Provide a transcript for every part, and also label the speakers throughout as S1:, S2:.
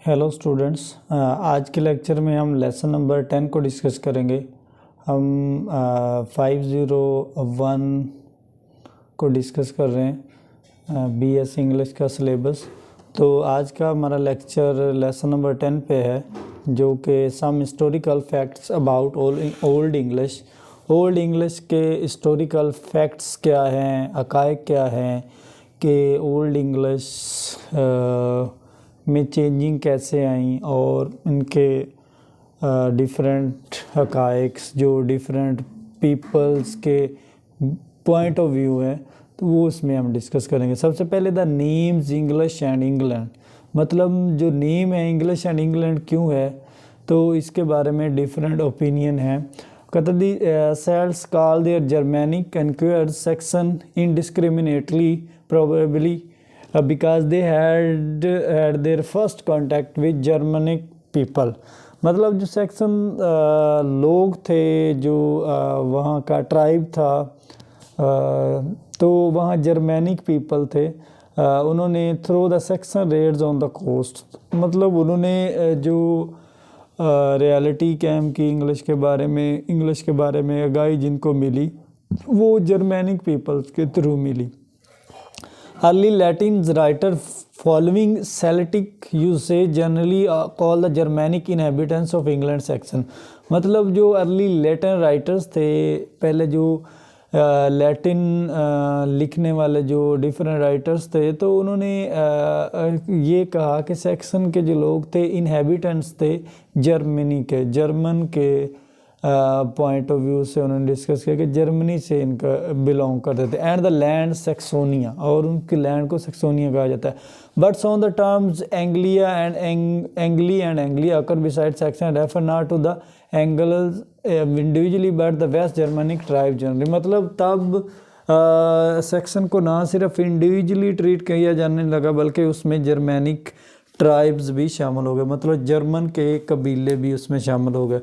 S1: Hello students, आज के lecture में हम लेसन नंबर 10 को डिस्कस करेंगे। हम 501 को डिस्कस कर रहे हैं, बीएस इंग्लिश का सिलेबस। तो आज का हमारा लेक्चर लेसन नंबर 10 पे है, जो कि some historical facts about old English. Old English के हिस्टोरिकल फैक्ट्स क्या हैं, हक़ाइक़ क्या हैं कि ओल्ड इंग्लिश में चेंजिंग कैसे आई और इनके डिफरेंट हक़ाइक़ जो डिफरेंट पीपल्स के पॉइंट ऑफ व्यू है, तो वो उसमें हम डिस्कस करेंगे। सबसे पहले the names English and England, मतलब जो नेम है इंग्लिश एंड इंग्लैंड क्यों है, तो इसके बारे में डिफरेंट ओपिनियन है। कहते the Celts call their Germanic enquired section indiscriminately probably because they had their first contact with Germanic people। मतलब जो सेक्शन लोग थे, जो वहाँ का ट्राइब था, तो वहाँ जर्मैनिक पीपल थे। उन्होंने through the Saxon raids on the coast, मतलब उन्होंने जो रियलिटी कैम्प की इंग्लिश के बारे में आगाही जिनको मिली, वो जर्मैनिक पीपल्स के through milli. Early Latin writer following Celtic usage generally call the Germanic inhabitants of England section। मतलब जो अर्ली लैटिन राइटर्स थे, पहले जो लैटिन लिखने वाले जो डिफरेंट राइटर्स थे, तो उन्होंने ये कहा कि सेक्शन के जो लोग थे इनहेबिटेंट्स थे जर्मनी के, जर्मन के पॉइंट ऑफ व्यू से उन्होंने डिस्कस किया कि जर्मनी से इनका बिलोंग करते थे। एंड द लैंड सेक्सोनिया, और उनकी लैंड को सेक्सोनिया कहा जाता है। But on the terms Anglia and Anglia occur beside Saxon refer not to the Angles individually but the West Germanic tribe generally. मतलब तब सेक्शन को ना सिर्फ इंडिविजुअली ट्रीट किया जाने लगा, बल्कि उसमें जर्मैनिक ट्राइब्स भी शामिल हो गए, मतलब जर्मन के कबीले भी उसमें शामिल हो गए।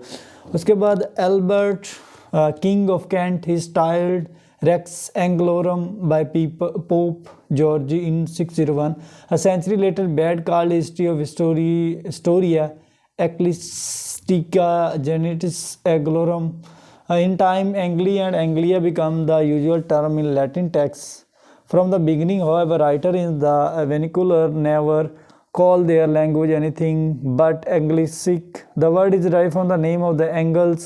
S1: उसके बाद Ethelbert king of Kent he styled rex Anglorum by Pope George in 601। A century later Bede called history of Historia Ecclesiastica gentis Anglorum. In time Anglia and Anglia become the usual term in Latin texts from the beginning। However, writer in the vernacular never call their language anything but Anglicic। The word is derived from the name of the Angles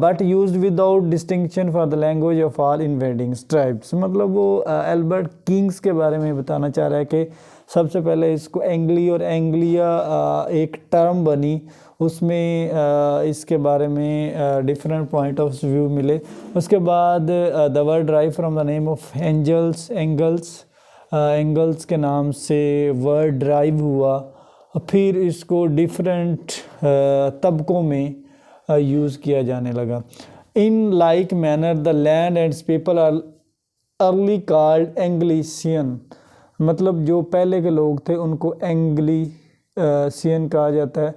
S1: but used without distinction for the language of all invading tribes। मतलब वो Albert Kings के बारे में बताना चाह रहा है कि सबसे पहले इसको एंग्ली और एंग्लिया एक टर्म बनी, उसमें इसके बारे में डिफरेंट पॉइंट ऑफ व्यू मिले। उसके बाद the word drive from the name of angles के नाम से वर्ड ड्राइव हुआ। फिर इसको डिफरेंट तबकों में यूज़ किया जाने लगा। In like manner the land and people are early called Anglician. मतलब जो पहले के लोग थे उनको एंग्लिशियन कहा जाता है,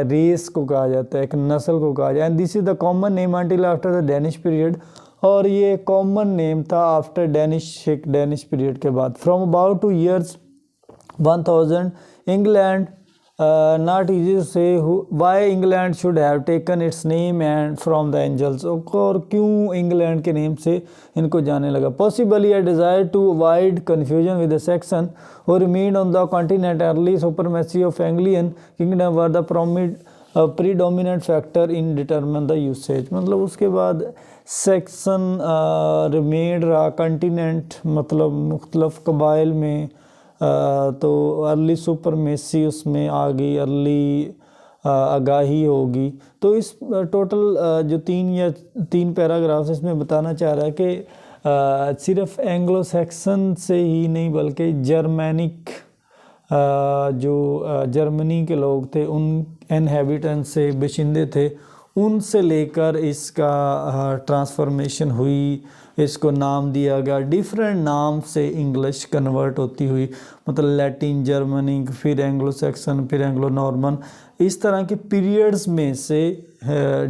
S1: रेस को कहा जाता है, एक नस्ल को कहा जाता है। And this is the common name until after the Danish period, और ये कॉमन नेम था आफ्टर डेनिश पीरियड के बाद। From about 2 years 1000 England not easy to say why England should have taken its name and from the Angles, और क्यों England के name से इनको जाने लगा। Possibly a desire to avoid confusion with the section और remain on the continent early supremacy of Anglian kingdom were the predominant factor in determine the usage. मतलब उसके बाद सेक्शन रिमेन रहा कॉन्टिनेंट, मतलब मुख्तलिफ कबाइल में, तो अर्ली सुपरमेसी उसमें आ गई, अर्ली आगाही होगी। तो इस टोटल जो 3 पैराग्राफ्स इसमें बताना चाह रहा है कि सिर्फ एंग्लो सेक्शन से ही नहीं, बल्कि जर्मैनिक जो जर्मनी के लोग थे, उन इनहेबिटेंट से बाशिंदे थे, उनसे लेकर इसका ट्रांसफॉर्मेशन हुई इसको नाम दिया गया। डिफरेंट नाम से इंग्लिश कन्वर्ट होती हुई, मतलब लैटिन, जर्मनिक, फिर एंग्लो सैक्सन, फिर एंग्लो नॉर्मन, इस तरह के पीरियड्स में से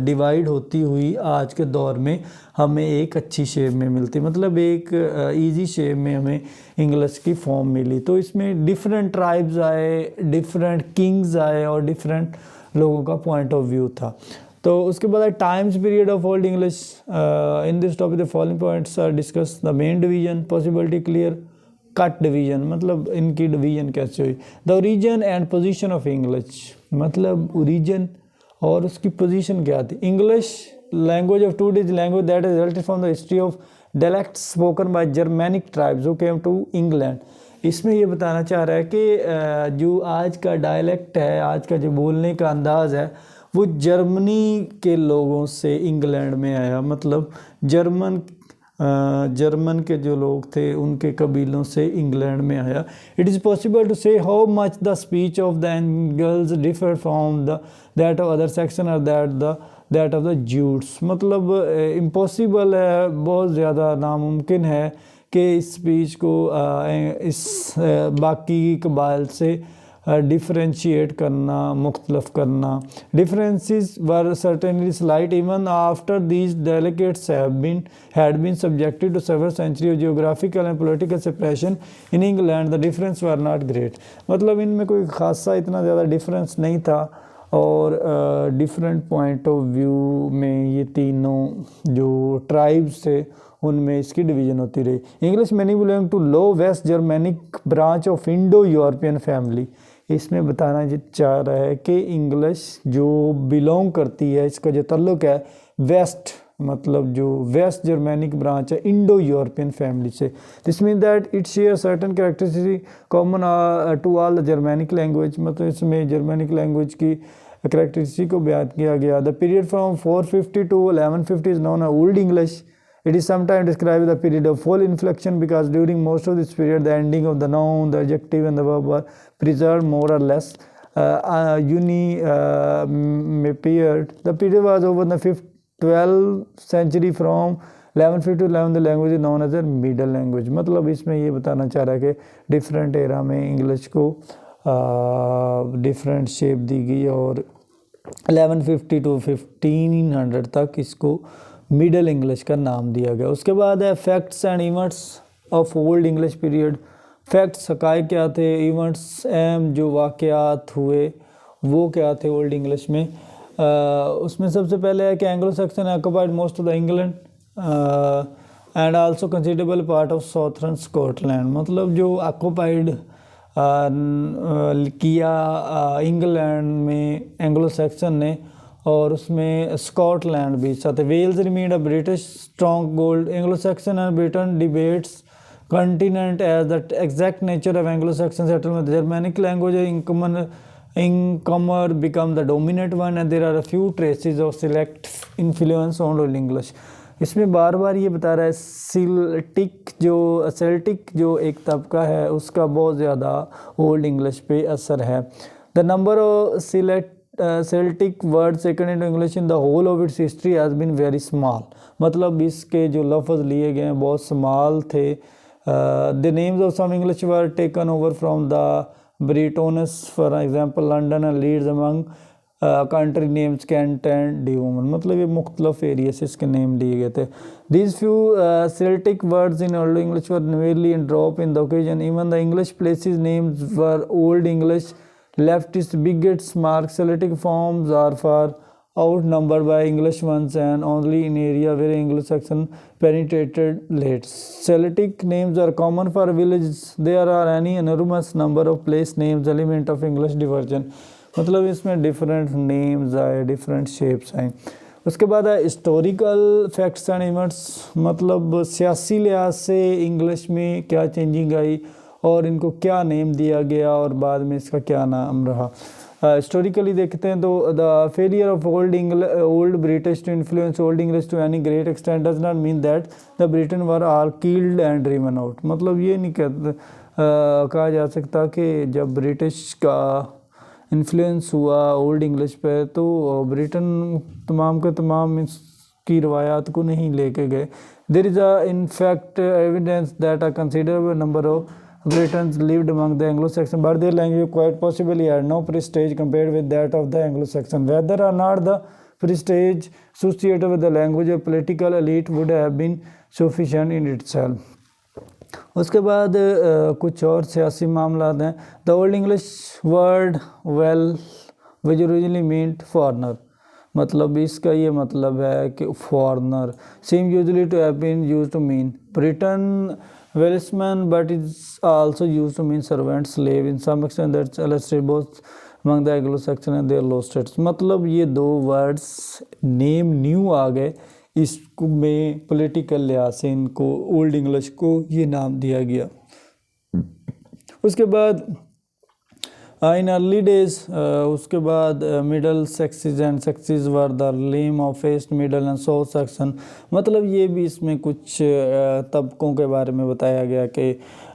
S1: डिवाइड होती हुई आज के दौर में हमें एक अच्छी शेप में मिलती, मतलब एक इजी शेप में हमें इंग्लिश की फॉर्म मिली। तो इसमें डिफरेंट ट्राइब्स आए, डिफरेंट किंग्स आए और डिफरेंट लोगों का पॉइंट ऑफ व्यू था। तो उसके बाद times period of old English. In this topic the following points are discuss. The main division, possibility clear, cut division, मतलब इनकी डिवीजन कैसे हुई। The origin and position of English, मतलब ओरिजिन और उसकी पोजीशन क्या थी। English language of to is language that is resulted from the history of dialects spoken by Germanic tribes who came to England. इसमें ये बताना चाह रहा है कि जो आज का डायलेक्ट है, आज का जो बोलने का अंदाज़ है, वो जर्मनी के लोगों से इंग्लैंड में आया, मतलब जर्मन के जो लोग थे उनके कबीलों से इंग्लैंड में आया। इट इज़ पॉसिबल टू से how much the speech of the angles differ from the that of other section और दैट ऑफ द ज्यूट्स, मतलब इम्पॉसिबल है, बहुत ज़्यादा नामुमकिन है कि इस स्पीच को इस बाकी कबाइल से डिफ्रेंशिएट करना, मुख्तलफ करना। Differences were certainly slight even after these delicates had been subjected to several centuries of geographical and political separation in England. The difference were not great, मतलब इनमें कोई खासा इतना ज़्यादा डिफरेंस नहीं था और डिफरेंट पॉइंट ऑफ व्यू में ये तीनों जो ट्राइब्स थे उनमें इसकी डिवीज़न होती रही। English many belong to low West Germanic branch of Indo European family. इसमें बताना चाह रहा है कि इंग्लिश जो बिलोंग करती है, इसका जो ताल्लुक़ है वेस्ट, मतलब जो वेस्ट जर्मैनिक ब्रांच है इंडो यूरोपियन फैमिली से। This mean that it share certain characteristic common to all the Germanic language, मतलब इसमें जर्मैनिक लैंग्वेज की कैरेक्टरिस्टिक को बयान किया गया। The period from 450 to 1150 is known as old English. It is sometimes described as the period of full inflection because during most of this period the ending of the noun, the adjective and the verb were preserved more or less period. The period was over the 12th century from 1150 to 11 the language is known as a middle language। मतलब इसमें ये बताना चाह रहा है कि different era में English को डिफरेंट शेप दी गई और 1150 टू 1500 तक इसको मिडल इंग्लिश का नाम दिया गया। उसके बाद है facts and events of old English period. Facts हक़ाइक़ क्या थे, इवेंट्स अहम जो वाक़यात हुए वो क्या थे ओल्ड इंग्लिश में। उसमें सबसे पहले है कि Anglo Saxon occupied most of the England and also considerable part of southern Scotland, मतलब जो ऑक्यूपाइड किया इंग्लैंड में एंग्लो सैक्सन ने और उसमें स्कॉटलैंड भी साथ। Wales remained a British strong hold. Anglo Saxon and Britain debates continent as the exact nature of Anglo Saxon settlement. Germanic language incomer become the dominant one and there are a few traces of select influence on old English। इसमें बार बार ये बता रहा है Celtic जो एक तबका है उसका बहुत ज़्यादा ओल्ड इंग्लिश पे असर है। The number of Celtic words taken into English in the whole of its history has been very small, मतलब इसके जो लफ्ज़ लिए गए हैं बहुत स्मॉल थे। The names of some English were taken over from the Britons, for example London and Leeds among country names Kent and Devon, मतलब ये मुख्तलिफ एरिया से इसके नेम लिए गए थे। These few Celtic words in Old English were merely in drop in the occasion. Even the English places names were Old English left its biggest mark. Celtic forms are far outnumbered by English ones and only in area where Anglo-Saxon penetrated late. Celtic names are common for villages. There are any enormous number of place names element of English diversion, मतलब इसमें different names आए, different shapes आए। उसके बाद है historical facts and events, मतलब सियासी लिहाज से इंग्लिश में क्या चेंजिंग आई और इनको क्या नेम दिया गया और बाद में इसका क्या नाम रहा। हिस्टोरिकली देखते हैं तो the failure of old British to influence old English to any great extent does not mean that the Britain were are killed and driven out, मतलब ये नहीं कहा जा सकता कि जब ब्रिटिश का इन्फ्लुएंस हुआ ओल्ड इंग्लिश पे तो ब्रिटेन तमाम के तमाम इसकी रवायात को नहीं लेके गए, There is in fact evidence that a considerable number of Britons lived among the Anglo-Saxon, but their language quite possibly had no prestige compared with that of the Anglo-Saxon. Whether or not the prestige associated with the language of political elite would have been sufficient in itself. उसके बाद कुछ और सियासी मामला हैं. The old English word Wealh which originally meant foreigner, मतलब इसका ये मतलब है कि foreigner. Same usually to have been used to mean Briton Welshman, but is also used to mean servant, slave. In some extent that's illustrated both among the Anglo-Saxon and their lost states. मतलब ये दो words name new आ गए इसको में political लिहाज से इनको old English को ये नाम दिया गया. उसके बाद इन अर्ली डेज उसके बाद middle sexist and sexist were the name of east middle and south section. मतलब ये भी इसमें कुछ तबकों के बारे में बताया गया कि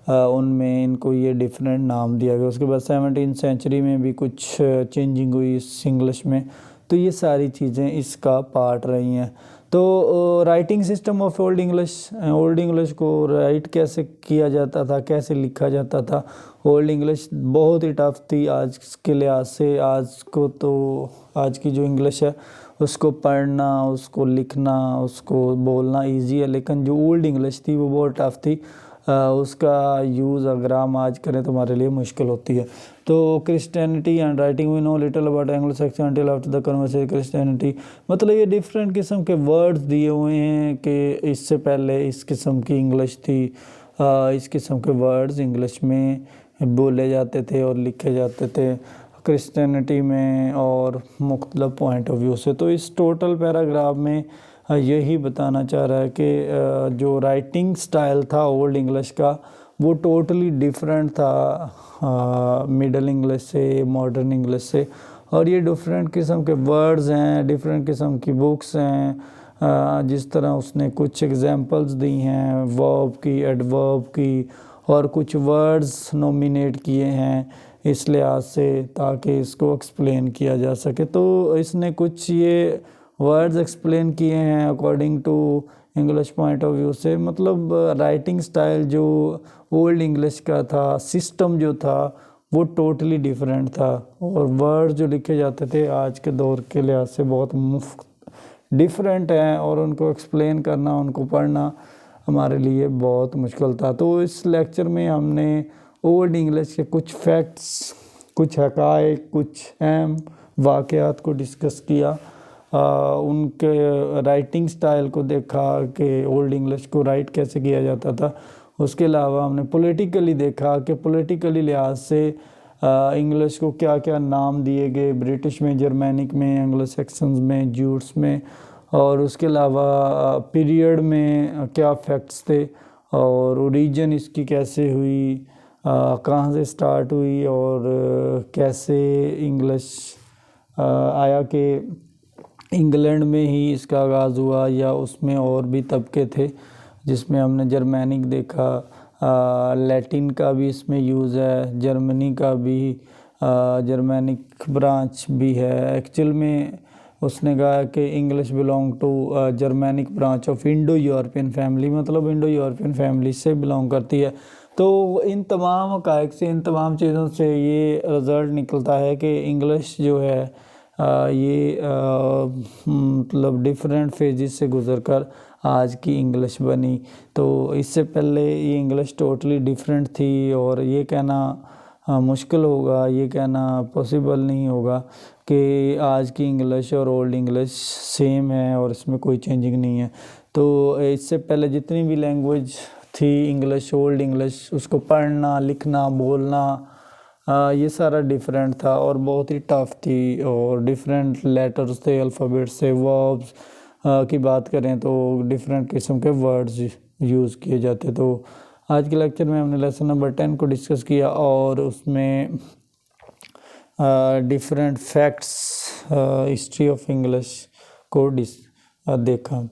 S1: उनमें इनको ये डिफरेंट नाम दिया गया. उसके बाद 17वीं सेंचुरी में भी कुछ चेंजिंग हुई इस इंग्लिश में. तो ये सारी चीज़ें इसका पार्ट रही हैं. तो writing system of old English को राइट कैसे किया जाता था, कैसे लिखा जाता था. ओल्ड इंग्लिश बहुत ही टफ थी आज के लिहाज से. आज की जो इंग्लिश है उसको पढ़ना, उसको लिखना, उसको बोलना इजी है, लेकिन जो ओल्ड इंग्लिश थी वो बहुत टफ थी. उसका यूज़ अगर हम आज करें तो हमारे लिए मुश्किल होती है. तो Christianity and writing we know little about Anglo Saxon until after the conversation Christianity. मतलब ये डिफरेंट किस्म के वर्ड्स दिए हुए हैं कि इससे पहले इस किस्म की इंग्लिश थी, इस किस्म के वर्ड्स इंग्लिश में बोले जाते थे और लिखे जाते थे क्रिश्चियनिटी में और मुख्तलिफ पॉइंट ऑफ व्यू से. तो इस टोटल पैराग्राफ में यही बताना चाह रहा है कि जो राइटिंग स्टाइल था ओल्ड इंग्लिश का वो टोटली डिफरेंट था मिडल इंग्लिश से, मॉडर्न इंग्लिश से. और ये डिफरेंट किस्म के वर्ड्स हैं, डिफरेंट किस्म की बुक्स हैं. जिस तरह उसने कुछ एग्जांपल्स दी हैं वर्ब की, एडवर्ब की, और कुछ वर्ड्स नॉमिनेट किए हैं इस लिहाज से ताकि इसको एक्सप्लेन किया जा सके. तो इसने कुछ ये वर्ड्स एक्सप्लेन किए हैं according to English point of view से. मतलब राइटिंग स्टाइल जो ओल्ड इंग्लिश का था, सिस्टम जो था वो टोटली डिफरेंट था, और वर्ड्स जो लिखे जाते थे आज के दौर के लिहाज से बहुत डिफरेंट हैं, और उनको एक्सप्लेन करना, उनको पढ़ना हमारे लिए बहुत मुश्किल था. तो इस लेक्चर में हमने ओल्ड इंग्लिश के कुछ फैक्ट्स, कुछ हक़ाइक़, कुछ अहम वाक़यात को डिस्कस किया. उनके राइटिंग स्टाइल को देखा कि ओल्ड इंग्लिश को राइट कैसे किया जाता था. उसके अलावा हमने पॉलिटिकली देखा कि पॉलिटिकली लिहाज से इंग्लिश को क्या क्या नाम दिए गए ब्रिटिश में, जर्मैनिक में, एंग्लो सैक्सन्स में, ज्यूट्स में. और उसके अलावा पीरियड में क्या फैक्ट्स थे और ओरिजिन इसकी कैसे हुई, कहाँ से स्टार्ट हुई और कैसे इंग्लिश आया कि इंग्लैंड में ही इसका आगाज़ हुआ या उसमें और भी तबके थे जिसमें हमने जर्मैनिक देखा, लैटिन का भी इसमें यूज़ है, जर्मनी का भी जर्मैनिक ब्रांच भी है. एक्चुअल में उसने कहा कि English belong to Germanic branch of Indo European family, मतलब इंडो यूरोपियन फैमिली से बिलोंग करती है. तो इन तमाम हक़ाइक़ से, इन तमाम चीज़ों से ये रिज़ल्ट निकलता है कि इंग्लिश जो है ये मतलब डिफरेंट फेजेस से गुज़रकर आज की इंग्लिश बनी. तो इससे पहले ये इंग्लिश टोटली डिफरेंट थी, और ये कहना मुश्किल होगा, ये कहना पॉसिबल नहीं होगा कि आज की इंग्लिश और ओल्ड इंग्लिश सेम है और इसमें कोई चेंजिंग नहीं है. तो इससे पहले जितनी भी लैंग्वेज थी इंग्लिश, ओल्ड इंग्लिश, उसको पढ़ना, लिखना, बोलना ये सारा डिफरेंट था और बहुत ही टफ थी, और डिफरेंट लेटर्स थे अल्फ़ाबेट्स से. वर्ब्स की बात करें तो डिफरेंट किस्म के वर्ड्स यूज़ किए जाते. तो आज के लेक्चर में हमने लेसन नंबर 10 को डिस्कस किया और उसमें different facts history of English को देखा.